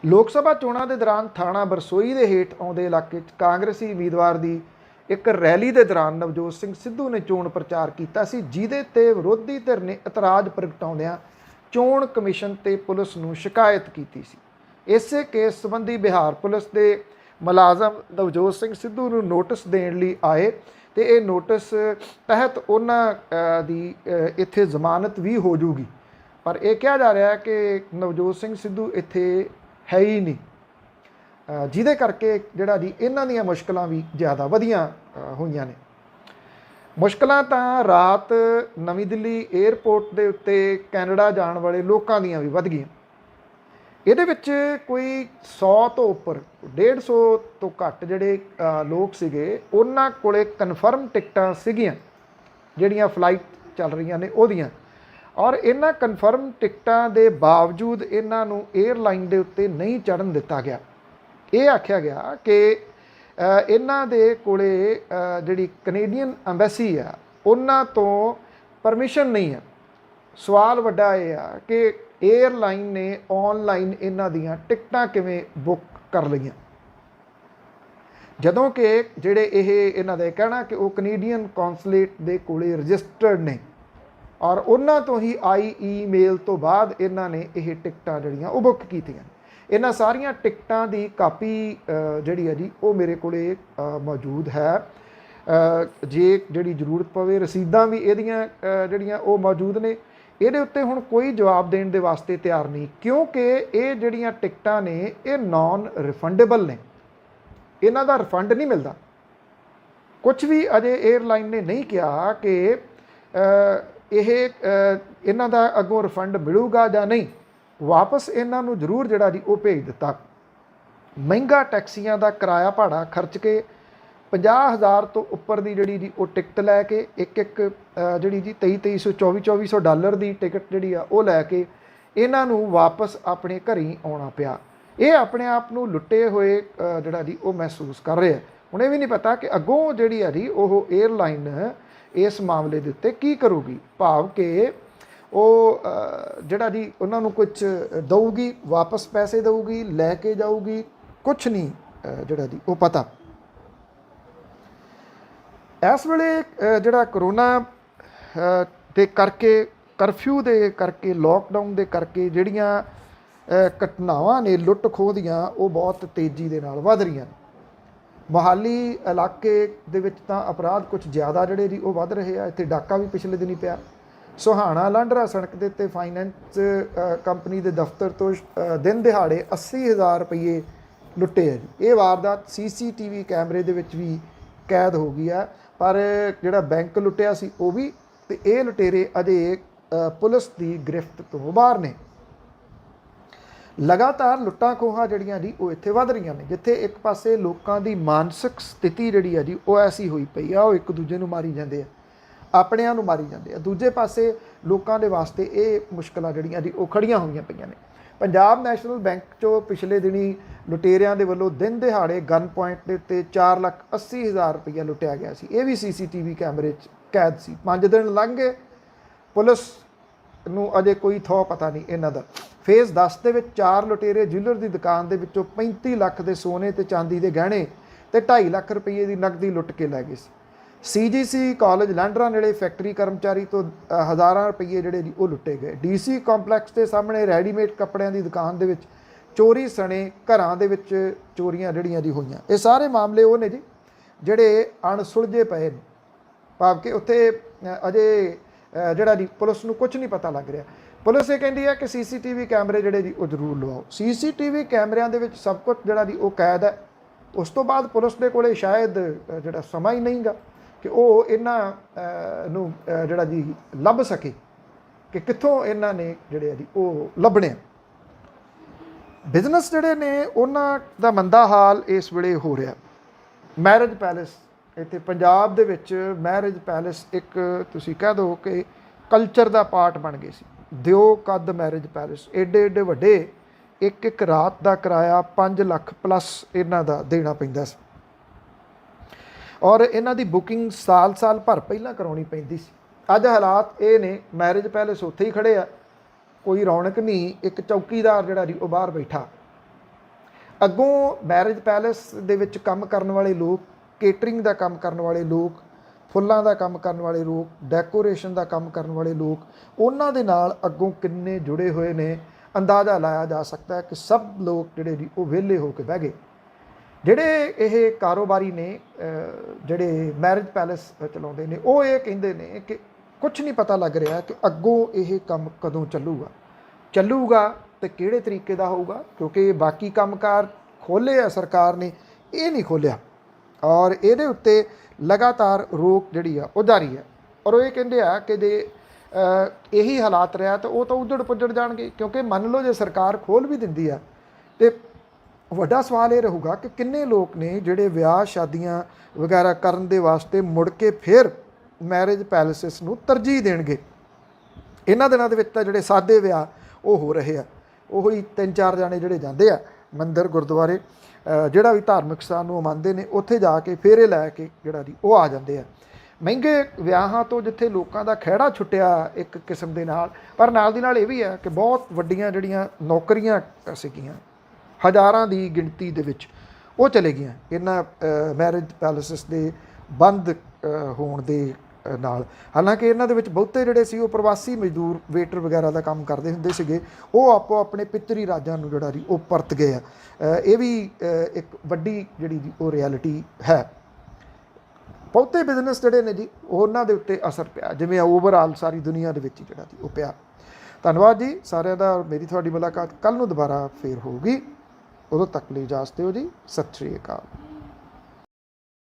ਲੋਕ ਸਭਾ ਚੋਣਾਂ ਦੇ ਦੌਰਾਨ ਥਾਣਾ ਬਰਸੋਈ ਦੇ ਹੇਠ ਆਉਂਦੇ ਇਲਾਕੇ 'ਚ ਕਾਂਗਰਸੀ ਉਮੀਦਵਾਰ ਦੀ ਇੱਕ ਰੈਲੀ ਦੇ ਦੌਰਾਨ ਨਵਜੋਤ ਸਿੰਘ ਸਿੱਧੂ ਨੇ ਚੋਣ ਪ੍ਰਚਾਰ ਕੀਤਾ ਸੀ, ਜਿਹਦੇ ਤੇ ਵਿਰੋਧੀ ਧਿਰ ਨੇ ਇਤਰਾਜ਼ ਪ੍ਰਗਟਾਉਂਦਿਆਂ ਚੋਣ ਕਮਿਸ਼ਨ ਤੇ ਪੁਲਿਸ ਨੂੰ ਸ਼ਿਕਾਇਤ ਕੀਤੀ ਸੀ। ਇਸੇ ਕੇਸ ਸੰਬੰਧੀ ਬਿਹਾਰ ਪੁਲਿਸ ਦੇ ਮੁਲਾਜ਼ਮ ਨਵਜੋਤ ਸਿੰਘ ਸਿੱਧੂ ਨੂੰ ਨੋਟਿਸ ਦੇਣ ਲਈ ਆਏ ਤੇ ਇਹ ਨੋਟਿਸ ਤਹਿਤ ਉਹਨਾਂ ਦੀ ਇੱਥੇ ਜ਼ਮਾਨਤ ਵੀ ਹੋ ਜੂਗੀ। ਪਰ ਇਹ ਕਿਹਾ ਜਾ ਰਿਹਾ ਕਿ ਨਵਜੋਤ ਸਿੰਘ ਸਿੱਧੂ ਇੱਥੇ ਹੈ ਹੀ ਨਹੀਂ, ਜਿਹਦੇ ਕਰਕੇ ਜਿਹੜਾ ਜੀ ਇਹਨਾਂ ਦੀਆਂ ਮੁਸ਼ਕਲਾਂ ਵੀ ਜ਼ਿਆਦਾ ਵਧੀਆਂ ਹੋਈਆਂ ਨੇ। ਮੁਸ਼ਕਲਾਂ ਤਾਂ ਰਾਤ ਨਵੀਂ ਦਿੱਲੀ ਏਅਰਪੋਰਟ ਦੇ ਉੱਤੇ ਕੈਨੇਡਾ ਜਾਣ ਵਾਲੇ ਲੋਕਾਂ ਦੀਆਂ ਵੀ ਵੱਧ ਗਈਆਂ। ਇਹਦੇ ਵਿੱਚ ਕੋਈ 100 ਤੋਂ ਉੱਪਰ 150 ਤੋਂ ਘੱਟ ਜਿਹੜੇ ਲੋਕ ਸੀਗੇ, ਉਹਨਾਂ ਕੋਲੇ ਕਨਫਰਮ ਟਿਕਟਾਂ ਸੀਗੀਆਂ ਜਿਹੜੀਆਂ ਫਲਾਈਟ ਚੱਲ ਰਹੀਆਂ ਨੇ ਉਹਦੀਆਂ, ਔਰ ਇਹਨਾਂ ਕਨਫਰਮ ਟਿਕਟਾਂ ਦੇ ਬਾਵਜੂਦ ਇਹਨਾਂ ਨੂੰ 에ਅਰਲਾਈਨ ਦੇ ਉੱਤੇ ਨਹੀਂ ਚੜ੍ਹਨ ਦਿੱਤਾ ਗਿਆ। ਇਹ ਆਖਿਆ ਗਿਆ ਕਿ ਇਹਨਾਂ ਦੇ ਕੋਲੇ ਜਿਹੜੀ ਕੈਨੇਡੀਅਨ ਐਮਬੈਸੀ ਆ ਉਹਨਾਂ ਤੋਂ ਪਰਮਿਸ਼ਨ ਨਹੀਂ ਆ। ਸਵਾਲ ਵੱਡਾ ਇਹ ਆ ਕਿ 에ਅਰਲਾਈਨ ਨੇ ਆਨਲਾਈਨ ਇਹਨਾਂ ਦੀਆਂ ਟਿਕਟਾਂ ਕਿਵੇਂ ਬੁੱਕ ਕਰ ਲਈਆਂ, ਜਦੋਂ ਕਿ ਜਿਹੜੇ ਇਹਨਾਂ ਦਾ ਕਹਿਣਾ ਕਿ ਉਹ ਕੈਨੇਡੀਅਨ ਕੌਂਸਲੇਟ ਦੇ ਕੋਲੇ ਰਜਿਸਟਰਡ ਨੇ, ਔਰ ਉਹਨਾਂ ਤੋਂ ਹੀ ਆਈ ਈਮੇਲ ਤੋਂ ਬਾਅਦ ਇਹਨਾਂ ਨੇ ਇਹ ਟਿਕਟਾਂ ਜਿਹੜੀਆਂ ਉਹ ਬੁੱਕ ਕੀਤੀਆਂ। ਇਹਨਾਂ ਸਾਰੀਆਂ ਟਿਕਟਾਂ ਦੀ ਕਾਪੀ ਜਿਹੜੀ ਹੈ ਜੀ ਉਹ ਮੇਰੇ ਕੋਲੇ ਮੌਜੂਦ ਹੈ। ਜੇ ਜਿਹੜੀ ਜ਼ਰੂਰਤ ਪਵੇ ਰਸੀਦਾਂ ਵੀ ਇਹਦੀਆਂ ਜਿਹੜੀਆਂ ਉਹ ਮੌਜੂਦ ਨੇ। ਇਹਦੇ ਉੱਤੇ ਹੁਣ ਕੋਈ ਜਵਾਬ ਦੇਣ ਦੇ ਵਾਸਤੇ ਤਿਆਰ ਨਹੀਂ, ਕਿਉਂਕਿ ਇਹ ਜਿਹੜੀਆਂ ਟਿਕਟਾਂ ਨੇ ਇਹ ਨਾਨ ਰਿਫੰਡੇਬਲ ਨੇ, ਇਹਨਾਂ ਦਾ ਰਿਫੰਡ ਨਹੀਂ ਮਿਲਦਾ। ਕੁਝ ਵੀ ਅਜੇ 에ਅਰਲਾਈਨ ਨੇ ਨਹੀਂ ਕਿਹਾ ਕਿ ਇਹਨਾਂ ਦਾ ਅੱਗੋਂ ਰਿਫੰਡ ਮਿਲੂਗਾ ਜਾਂ ਨਹੀਂ। ਵਾਪਸ ਇਹਨਾਂ ਨੂੰ ਜ਼ਰੂਰ ਜਿਹੜਾ ਜੀ ਉਹ ਭੇਜ ਦਿੱਤਾ। ਮਹਿੰਗਾ ਟੈਕਸੀਆਂ ਦਾ ਕਿਰਾਇਆ ਭਾੜਾ ਖਰਚ ਕੇ 50,000 ਤੋਂ ਉੱਪਰ ਦੀ ਜਿਹੜੀ ਜੀ ਉਹ ਟਿਕਟ ਲੈ ਕੇ ਇੱਕ ਜਿਹੜੀ ਜੀ 2300-2400 ਡਾਲਰ ਦੀ ਟਿਕਟ ਜਿਹੜੀ ਆ ਉਹ ਲੈ ਕੇ ਇਹਨਾਂ ਨੂੰ ਵਾਪਸ ਆਪਣੇ ਘਰੀ ਆਉਣਾ ਪਿਆ। ਇਹ ਆਪਣੇ ਆਪ ਨੂੰ ਲੁੱਟੇ ਹੋਏ ਜਿਹੜਾ ਜੀ ਉਹ ਮਹਿਸੂਸ ਕਰ ਰਿਹਾ। ਹੁਣ ਇਹ ਵੀ ਨਹੀਂ ਪਤਾ ਕਿ ਅੱਗੋਂ ਜਿਹੜੀ ਆ ਜੀ ਉਹ 에ਅਰਲਾਈਨ ਇਸ ਮਾਮਲੇ ਦੇ ਉੱਤੇ ਕੀ ਕਰੂਗੀ, ਭਾਵ ਕਿ ਉਹ ਜਿਹੜਾ ਜੀ ਉਹਨਾਂ ਨੂੰ ਕੁਝ ਦਊਗੀ, ਵਾਪਸ ਪੈਸੇ ਦਊਗੀ, ਲੈ ਕੇ ਜਾਊਗੀ, ਕੁਛ ਨਹੀਂ ਜਿਹੜਾ ਜੀ ਉਹ ਪਤਾ। ਇਸ ਵੇਲੇ ਜਿਹੜਾ ਕਰੋਨਾ ਦੇ ਕਰਕੇ, ਕਰਫਿਊ ਦੇ ਕਰਕੇ, ਲੋਕਡਾਊਨ ਦੇ ਕਰਕੇ ਜਿਹੜੀਆਂ ਘਟਨਾਵਾਂ ਨੇ ਲੁੱਟ ਖੋਹ ਦੀਆਂ ਉਹ ਬਹੁਤ ਤੇਜ਼ੀ ਦੇ ਨਾਲ ਵੱਧ ਰਹੀਆਂ ਨੇ। ਮੋਹਾਲੀ ਇਲਾਕੇ ਦੇ ਵਿੱਚ ਤਾਂ ਅਪਰਾਧ ਕੁਝ ਜ਼ਿਆਦਾ ਜਿਹੜੇ ਜੀ ਉਹ ਵੱਧ ਰਹੇ ਆ। ਇੱਥੇ ਡਾਕਾ ਵੀ ਪਿਛਲੇ ਦਿਨੀ ਪਿਆ। ਸੁਹਾਣਾ ਲਾਂਡਰਾ ਸੜਕ ਦੇ ਉੱਤੇ ਫਾਈਨੈਂਸ ਕੰਪਨੀ ਦੇ ਦਫ਼ਤਰ ਤੋਂ ਦਿਨ ਦਿਹਾੜੇ 80,000 ਰੁਪਏ ਲੁੱਟੇ ਆ ਜੀ। ਇਹ ਵਾਰਦਾਤ CCTV ਕੈਮਰੇ ਦੇ ਵਿੱਚ ਵੀ ਕੈਦ ਹੋ ਗਈ ਆ। ਪਰ ਜਿਹੜਾ ਬੈਂਕ ਲੁੱਟਿਆ ਸੀ ਉਹ ਵੀ, ਤੇ ਇਹ ਲੁਟੇਰੇ ਅਜੇ ਪੁਲਿਸ ਦੀ ਗ੍ਰਿਫਤ ਤੋਂ ਬਾਹਰ ਨੇ। ਲਗਾਤਾਰ ਲੁੱਟਾਂ ਖੋਹਾਂ ਜਿਹੜੀਆਂ ਜੀ ਉਹ ਇੱਥੇ ਵੱਧ ਰਹੀਆਂ ਨੇ, ਜਿੱਥੇ ਇੱਕ ਪਾਸੇ ਲੋਕਾਂ ਦੀ ਮਾਨਸਿਕ ਸਥਿਤੀ ਜਿਹੜੀ ਆ ਜੀ ਉਹ ਐਸੀ ਹੋਈ ਪਈ ਆ, ਉਹ ਇੱਕ ਦੂਜੇ ਨੂੰ ਮਾਰੀ ਜਾਂਦੇ ਆ, ਆਪਣਿਆਂ ਨੂੰ ਮਾਰੀ ਜਾਂਦੇ ਆ। ਦੂਜੇ ਪਾਸੇ ਲੋਕਾਂ ਦੇ ਵਾਸਤੇ ਇਹ ਮੁਸ਼ਕਲਾਂ ਜਿਹੜੀਆਂ ਜੀ ਉਹ ਖੜੀਆਂ ਹੋਈਆਂ ਪਈਆਂ ਨੇ। ਪੰਜਾਬ ਨੈਸ਼ਨਲ ਬੈਂਕ 'ਚੋਂ ਪਿਛਲੇ ਦਿਨੀ ਲੁਟੇਰਿਆਂ ਦੇ ਵੱਲੋਂ ਦਿਨ ਦਿਹਾੜੇ ਗਨ ਪੁਆਇੰਟ ਦੇ ਉੱਤੇ 4,80,000 ਰੁਪਈਆ ਲੁੱਟਿਆ ਗਿਆ ਸੀ। ਇਹ ਵੀ CCTV ਕੈਮਰੇ 'ਚ ਕੈਦ ਸੀ। 5 ਦਿਨ ਲੰਘ ਗਏ, ਪੁਲਿਸ ਨੂੰ ਅਜੇ ਕੋਈ ਥੋ ਪਤਾ ਨਹੀਂ ਇਹਨਾਂ ਦਾ। ਫੇਜ਼ 10 ਦੇ ਵਿੱਚ 4 ਲੁਟੇਰੇ ਜਿਊਲਰ ਦੀ ਦੁਕਾਨ ਦੇ ਵਿੱਚੋਂ 35 ਲੱਖ ਦੇ ਸੋਨੇ ਤੇ ਚਾਂਦੀ ਦੇ ਗਹਿਣੇ ਤੇ 2.5 ਲੱਖ ਰੁਪਏ ਦੀ ਨਕਦੀ ਲੁੱਟ ਕੇ ਲੈ ਗਏ ਸੀ। CGC ਕਾਲਜ ਲਾਂਡਰਾ ਨੇੜੇ ਫੈਕਟਰੀ ਕਰਮਚਾਰੀ ਤੋਂ ਹਜ਼ਾਰਾਂ ਰੁਪਏ ਜਿਹੜੇ ਜੀ ਉਹ ਲੁੱਟੇ ਗਏ। DC ਕੰਪਲੈਕਸ ਦੇ ਸਾਹਮਣੇ ਰੈਡੀਮੇਡ ਕੱਪੜਿਆਂ ਦੀ ਦੁਕਾਨ ਦੇ ਵਿੱਚ ਚੋਰੀ ਸਣੇ ਘਰਾਂ ਦੇ ਵਿੱਚ ਚੋਰੀਆਂ ਜਿਹੜੀਆਂ ਜੀ ਹੋਈਆਂ। ਇਹ ਸਾਰੇ ਮਾਮਲੇ ਉਹ ਨੇ ਜੀ ਜਿਹੜੇ ਅਣਸੁਲਝੇ ਪਏ ਨੇ, ਭਾਵ ਕਿ ਉੱਥੇ ਅਜੇ ਜਿਹੜਾ ਜੀ ਪੁਲਿਸ ਨੂੰ ਕੁਝ ਨਹੀਂ ਪਤਾ ਲੱਗ ਰਿਹਾ। ਪੁਲਿਸ ਇਹ ਕਹਿੰਦੀ ਹੈ ਕਿ CCTV ਕੈਮਰੇ ਜਿਹੜੇ ਜੀ ਉਹ ਜ਼ਰੂਰ ਲਵਾਓ। CCTV ਕੈਮਰਿਆਂ ਦੇ ਵਿੱਚ ਸਭ ਕੁਝ ਜਿਹੜਾ ਜੀ ਉਹ ਕੈਦ ਹੈ। ਉਸ ਤੋਂ ਬਾਅਦ ਪੁਲਿਸ ਦੇ ਕੋਲੇ ਸ਼ਾਇਦ ਜਿਹੜਾ ਸਮਾਂ ਹੀ ਨਹੀਂਗਾ ਕਿ ਉਹ ਇਹਨਾਂ ਨੂੰ ਜਿਹੜਾ ਜੀ ਲੱਭ ਸਕੇ ਕਿ ਕਿੱਥੋਂ ਇਹਨਾਂ ਨੇ ਜਿਹੜੇ ਆ ਜੀ ਉਹ ਲੱਭਣੇ। ਬਿਜ਼ਨਸ ਜਿਹੜੇ ਨੇ ਉਹਨਾਂ ਦਾ ਮੰਦਾ ਹਾਲ ਇਸ ਵੇਲੇ ਹੋ ਰਿਹਾ। ਮੈਰਿਜ ਪੈਲੇਸ ਇੱਥੇ ਪੰਜਾਬ ਦੇ ਵਿੱਚ, ਮੈਰਿਜ ਪੈਲੇਸ ਇੱਕ ਤੁਸੀਂ ਕਹਿ ਦਿਓ ਕਿ ਕਲਚਰ ਦਾ ਪਾਰਟ ਬਣ ਗਏ ਸੀ। ਦਿਓ ਕੱਦ ਮੈਰਿਜ ਪੈਲੇਸ, ਏਡੇ ਏਡੇ ਵੱਡੇ, ਇੱਕ ਰਾਤ ਦਾ ਕਿਰਾਇਆ 5 ਲੱਖ ਪਲੱਸ ਇਹਨਾਂ ਦਾ ਦੇਣਾ ਪੈਂਦਾ ਸੀ, ਔਰ ਇਹਨਾਂ ਦੀ ਬੁਕਿੰਗ ਸਾਲ ਭਰ ਪਹਿਲਾਂ ਕਰਾਉਣੀ ਪੈਂਦੀ ਸੀ। ਅੱਜ ਹਾਲਾਤ ਇਹ ਨੇ, ਮੈਰਿਜ ਪੈਲੇਸ ਉੱਥੇ ਹੀ ਖੜੇ ਆ, ਕੋਈ ਰੌਣਕ ਨਹੀਂ, ਇੱਕ ਚੌਕੀਦਾਰ ਜਿਹੜਾ ਜੀ ਉਹ ਬਾਹਰ ਬੈਠਾ। ਅੱਗੋਂ ਮੈਰਿਜ ਪੈਲੇਸ ਦੇ ਵਿੱਚ ਕੰਮ ਕਰਨ ਵਾਲੇ ਲੋਕ, ਕੇਟਰਿੰਗ ਦਾ ਕੰਮ ਕਰਨ ਵਾਲੇ ਲੋਕ, ਫੁੱਲਾਂ ਦਾ ਕੰਮ ਕਰਨ ਵਾਲੇ ਲੋਕ, ਡੈਕੋਰੇਸ਼ਨ ਦਾ ਕੰਮ ਕਰਨ ਵਾਲੇ ਲੋਕ, ਉਹਨਾਂ ਦੇ ਨਾਲ ਅੱਗੋਂ ਕਿੰਨੇ ਜੁੜੇ ਹੋਏ ਨੇ ਅੰਦਾਜ਼ਾ ਲਾਇਆ ਜਾ ਸਕਦਾ ਹੈ ਕਿ ਸਭ ਲੋਕ ਜਿਹੜੇ ਜੀ ਉਹ ਵਿਹਲੇ ਹੋ ਕੇ ਬਹਿ ਗਏ। ਜਿਹੜੇ ਇਹ ਕਾਰੋਬਾਰੀ ਨੇ ਜਿਹੜੇ ਮੈਰਿਜ ਪੈਲੇਸ ਚਲਾਉਂਦੇ ਨੇ, ਉਹ ਇਹ ਕਹਿੰਦੇ ਨੇ ਕਿ ਕੁਝ ਨਹੀਂ ਪਤਾ ਲੱਗ ਰਿਹਾ ਕਿ ਅੱਗੋਂ ਇਹ ਕੰਮ ਕਦੋਂ ਚੱਲੂਗਾ ਤੇ ਕਿਹੜੇ ਤਰੀਕੇ ਦਾ ਹੋਊਗਾ, ਕਿਉਂਕਿ ਬਾਕੀ ਕੰਮਕਾਰ ਖੋਲ੍ਹੇ ਆ ਸਰਕਾਰ ਨੇ, ਇਹ ਨਹੀਂ ਖੋਲ੍ਹਿਆ ਔਰ ਇਹਦੇ ਉੱਤੇ ਲਗਾਤਾਰ ਰੋਕ ਜਿਹੜੀ ਆ ਉਹ ਜਾਰੀ ਹੈ। ਔਰ ਉਹ ਇਹ ਕਹਿੰਦੇ ਆ ਕਿ ਜੇ ਇਹੀ ਹਾਲਾਤ ਰਿਹਾ ਤਾਂ ਉਹ ਤਾਂ ਉੱਜੜ ਪੁੱਜੜ ਜਾਣਗੇ, ਕਿਉਂਕਿ ਮੰਨ ਲਓ ਜੇ ਸਰਕਾਰ ਖੋਲ੍ਹ ਵੀ ਦਿੰਦੀ ਆ ਤੇ ਵੱਡਾ ਸਵਾਲ ਇਹ ਰਹੂਗਾ ਕਿ ਕਿੰਨੇ ਲੋਕ ਨੇ ਜਿਹੜੇ ਵਿਆਹ ਸ਼ਾਦੀਆਂ ਵਗੈਰਾ ਕਰਨ ਦੇ ਵਾਸਤੇ ਮੁੜ ਕੇ ਫਿਰ ਮੈਰਿਜ ਪੈਲੇਸਿਸ ਨੂੰ ਤਰਜੀਹ ਦੇਣਗੇ। ਇਹਨਾਂ ਦਿਨਾਂ ਦੇ ਵਿੱਚ ਤਾਂ ਜਿਹੜੇ ਸਾਦੇ ਵਿਆਹ ਉਹ ਹੋ ਰਹੇ ਆ, ਉਹੀ 3-4 ਜਾਣੇ ਜਿਹੜੇ ਜਾਂਦੇ ਆ ਮੰਦਿਰ ਗੁਰਦੁਆਰੇ ਜਿਹੜਾ ਵੀ ਧਾਰਮਿਕ ਸਥਾਨ ਨੂੰ ਮੰਨਦੇ ਨੇ, ਉੱਥੇ ਜਾ ਕੇ ਫੇਰੇ ਲੈ ਕੇ ਜਿਹੜਾ ਦੀ ਉਹ ਆ ਜਾਂਦੇ ਆ। ਮਹਿੰਗੇ ਵਿਆਹਾਂ ਤੋਂ ਜਿੱਥੇ ਲੋਕਾਂ ਦਾ ਖਹਿੜਾ ਛੁੱਟਿਆ ਇੱਕ ਕਿਸਮ ਦੇ ਨਾਲ, ਪਰ ਨਾਲ ਦੀ ਨਾਲ ਇਹ ਵੀ ਹੈ ਕਿ ਬਹੁਤ ਵੱਡੀਆਂ ਜਿਹੜੀਆਂ ਨੌਕਰੀਆਂ ਸੀਗੀਆਂ ਹਜ਼ਾਰਾਂ ਦੀ ਗਿਣਤੀ ਦੇ ਵਿੱਚ ਉਹ ਚਲੇ ਗਈਆਂ ਇਹਨਾਂ ਮੈਰਿਜ ਪੈਲੇਸਿਸ ਦੇ ਬੰਦ ਹੋਣ ਦੇ ਨਾਲ। ਹਾਲਾਂਕਿ ਇਹਨਾਂ ਦੇ ਵਿੱਚ ਬਹੁਤੇ ਜਿਹੜੇ ਸੀ ਉਹ ਪ੍ਰਵਾਸੀ ਮਜ਼ਦੂਰ ਵੇਟਰ ਵਗੈਰਾ ਦਾ ਕੰਮ ਕਰਦੇ ਹੁੰਦੇ ਸੀਗੇ, ਉਹ ਆਪੋ ਆਪਣੇ ਪਿੱਤਰੀ ਰਾਜਾਂ ਨੂੰ ਜਿਹੜਾ ਜੀ ਉਹ ਪਰਤ ਗਏ ਆ। ਇਹ ਵੀ ਇੱਕ ਵੱਡੀ ਜਿਹੜੀ ਜੀ ਉਹ ਰਿਐਲਿਟੀ ਹੈ। ਬਹੁਤੇ ਬਿਜ਼ਨਸ ਜਿਹੜੇ ਨੇ ਜੀ ਉਹਨਾਂ ਦੇ ਉੱਤੇ ਅਸਰ ਪਿਆ, ਜਿਵੇਂ ਓਵਰਆਲ ਸਾਰੀ ਦੁਨੀਆ ਦੇ ਵਿੱਚ ਹੀ ਜਿਹੜਾ ਜੀ ਉਹ ਪਿਆ। ਧੰਨਵਾਦ ਜੀ ਸਾਰਿਆਂ ਦਾ। ਮੇਰੀ ਤੁਹਾਡੀ ਮੁਲਾਕਾਤ ਕੱਲ੍ਹ ਨੂੰ ਦੁਬਾਰਾ ਫੇਰ ਹੋਊਗੀ, ਉਦੋਂ ਤੱਕ ਲਈ ਇਜਾਜ਼ਤ ਦਿਓ ਜੀ। ਸਤਿ ਸ਼੍ਰੀ ਅਕਾਲ।